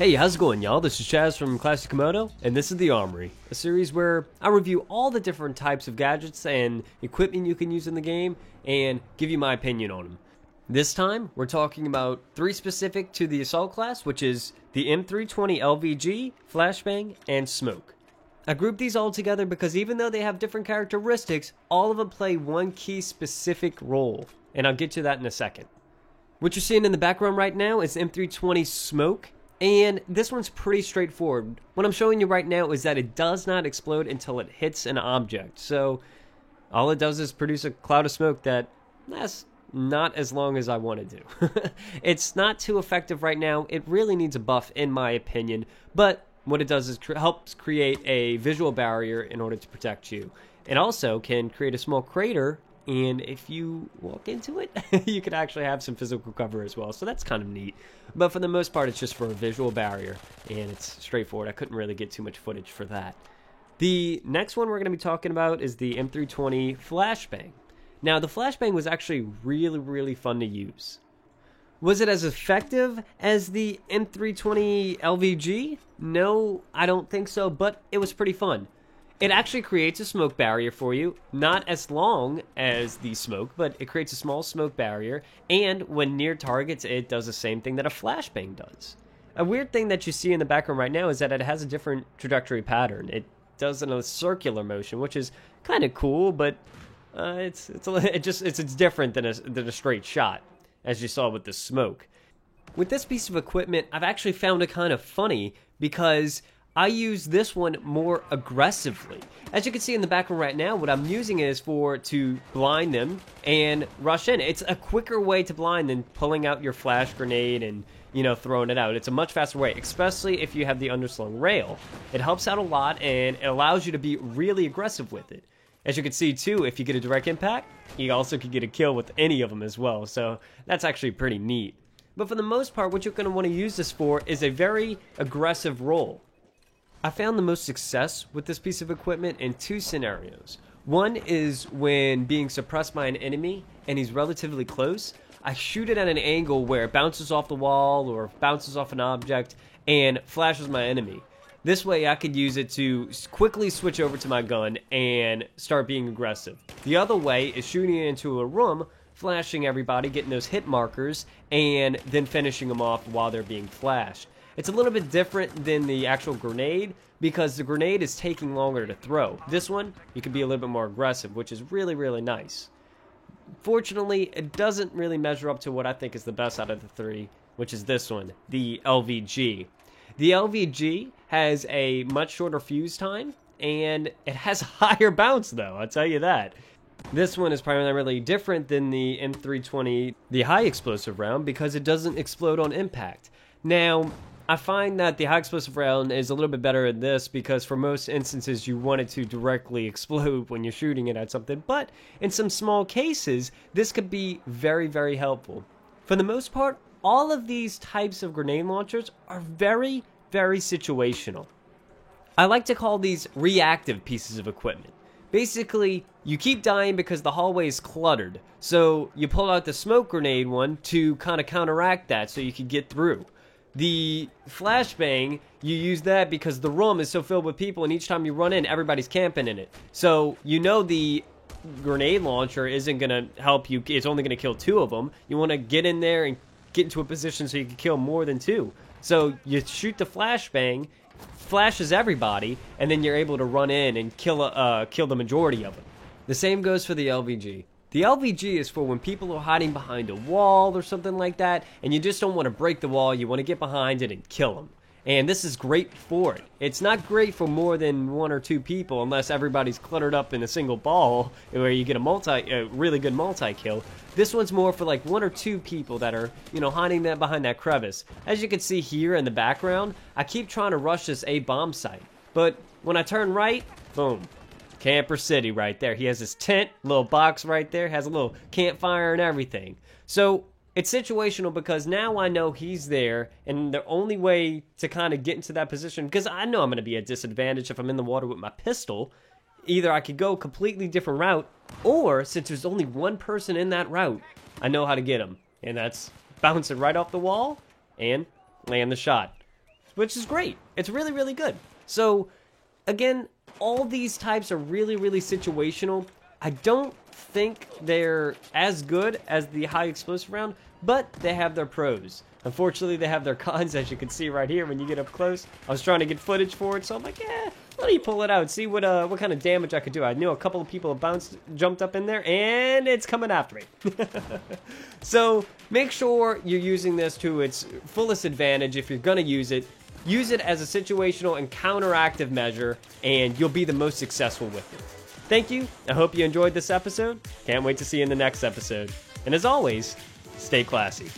Hey, how's it going, y'all? This is Chaz from Classic Komodo, and this is The Armory, a series where I review all the different types of gadgets and equipment you can use in the game, and give you my opinion on them. This time, we're talking about three specific to the Assault class, which is the M320 LVG, Flashbang, and Smoke. I grouped these all together because even though they have different characteristics, all of them play one key specific role, and I'll get to that in a second. What you're seeing in the background right now is M320 Smoke, and this one's pretty straightforward. What I'm showing you right now is that it does not explode until it hits an object. So all it does is produce a cloud of smoke that lasts not as long as I want to do. It's not too effective right now. It really needs a buff in my opinion. But what it does is helps create a visual barrier in order to protect you. It also can create a small crater, and if you walk into it, you could actually have some physical cover as well. So that's kind of neat. But for the most part, it's just for a visual barrier, and it's straightforward. I couldn't really get too much footage for that. The next one we're going to be talking about is the M320 Flashbang. Now, the Flashbang was actually really fun to use. Was it as effective as the M320 LVG? No, I don't think so, but it was pretty fun. It actually creates a smoke barrier for you, not as long as the smoke, but it creates a small smoke barrier, and when near targets, it does the same thing that a flashbang does. A weird thing that you see in the background right now is that it has a different trajectory pattern. It does in a circular motion, which is kind of cool, but it's different than a straight shot, as you saw with the smoke. With this piece of equipment, I've actually found it kind of funny because I use this one more aggressively. As you can see in the background right now, what I'm using it is to blind them and rush in. It's a quicker way to blind than pulling out your flash grenade and, throwing it out. It's a much faster way, especially if you have the underslung rail. It helps out a lot, and it allows you to be really aggressive with it. As you can see too, if you get a direct impact, you also can get a kill with any of them as well, so that's actually pretty neat. But for the most part, what you're going to want to use this for is a very aggressive role. I found the most success with this piece of equipment in two scenarios. One is when being suppressed by an enemy and he's relatively close. I shoot it at an angle where it bounces off the wall or bounces off an object and flashes my enemy. This way I could use it to quickly switch over to my gun and start being aggressive. The other way is shooting it into a room, flashing everybody, getting those hit markers, and then finishing them off while they're being flashed. It's a little bit different than the actual grenade because the grenade is taking longer to throw. This one, you can be a little bit more aggressive, which is really nice. Fortunately, it doesn't really measure up to what I think is the best out of the three, which is this one, the LVG. The LVG has a much shorter fuse time, and it has a higher bounce though, I'll tell you that. This one is primarily different than the M320, the high explosive round, because it doesn't explode on impact. Now, I find that the high explosive round is a little bit better at this because for most instances you want it to directly explode when you're shooting it at something, but in some small cases, this could be very helpful. For the most part, all of these types of grenade launchers are very situational. I like to call these reactive pieces of equipment. Basically, you keep dying because the hallway is cluttered, so you pull out the smoke grenade one to kind of counteract that so you can get through. The flashbang, you use that because the room is so filled with people, and each time you run in, everybody's camping in it. So the grenade launcher isn't going to help you. It's only going to kill two of them. You want to get in there and get into a position so you can kill more than two. So you shoot the flashbang, flashes everybody, and then you're able to run in and kill the majority of them. The same goes for the LVG. The LVG is for when people are hiding behind a wall or something like that, and you just don't want to break the wall, you want to get behind it and kill them. And this is great for it. It's not great for more than one or two people unless everybody's cluttered up in a single ball where you get a really good multi-kill. This one's more for like one or two people that are, hiding behind that crevice. As you can see here in the background, I keep trying to rush this A bomb site, but when I turn right, boom. Camper City right there. He has his tent, little box right there, has a little campfire and everything. So it's situational because now I know he's there, and the only way to kind of get into that position, because I know I'm going to be at a disadvantage if I'm in the water with my pistol, either I could go a completely different route, or since there's only one person in that route, I know how to get him. And that's bounce it right off the wall and land the shot. which is great. It's really, really good. So, again, all these types are really, really situational. I don't think they're as good as the high explosive round, but they have their pros. Unfortunately, they have their cons, as you can see right here when you get up close. I was trying to get footage for it, so I'm like, let me pull it out, see what kind of damage I could do. I knew a couple of people have jumped up in there, and it's coming after me. So make sure you're using this to its fullest advantage. If you're going to use it as a situational and counteractive measure, and you'll be the most successful with it. Thank you. I hope you enjoyed this episode. Can't wait to see you in the next episode. And as always, stay classy.